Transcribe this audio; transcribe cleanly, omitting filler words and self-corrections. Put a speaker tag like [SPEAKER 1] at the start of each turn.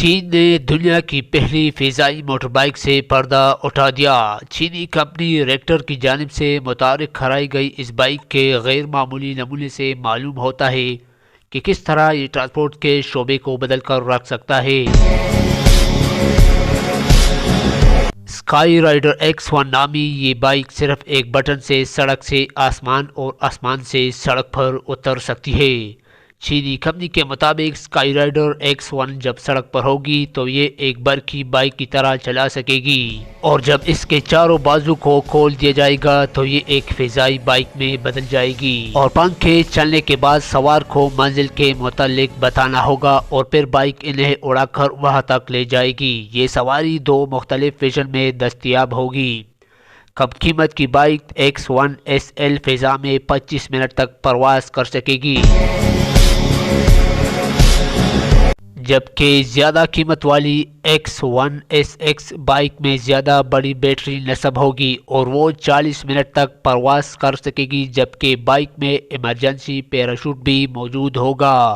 [SPEAKER 1] چین نے دنیا کی پہلی فضائی موٹر بائیک سے پردہ اٹھا دیا۔ چینی کمپنی ریکٹر کی جانب سے متعارف کرائی گئی اس بائیک کے غیر معمولی نمونے سے معلوم ہوتا ہے کہ کس طرح یہ ٹرانسپورٹ کے شعبے کو بدل کر رکھ سکتا ہے۔ اسکائی رائڈر ایکس 1 نامی یہ بائیک صرف ایک بٹن سے سڑک سے آسمان اور آسمان سے سڑک پر اتر سکتی ہے۔ چینی کمپنی کے مطابق اسکائی رائڈر ایکس 1 جب سڑک پر ہوگی تو یہ ایک برقی بائیک کی طرح چلا سکے گی، اور جب اس کے چاروں بازو کو کھول دیا جائے گا تو یہ ایک فضائی بائیک میں بدل جائے گی، اور پنکھے چلنے کے بعد سوار کو منزل کے متعلق بتانا ہوگا اور پھر بائیک انہیں اڑا کر وہاں تک لے جائے گی۔ یہ سواری دو مختلف ویژن میں دستیاب ہوگی۔ کم قیمت کی بائیک ایکس 1 SL فضا میں 25 منٹ تک پرواز کر سکے گی، جبکہ زیادہ قیمت والی ایکس 1 SX بائیک میں زیادہ بڑی بیٹری نصب ہوگی اور وہ 40 منٹ تک پرواز کر سکے گی، جبکہ بائیک میں ایمرجنسی پیراشوٹ بھی موجود ہوگا۔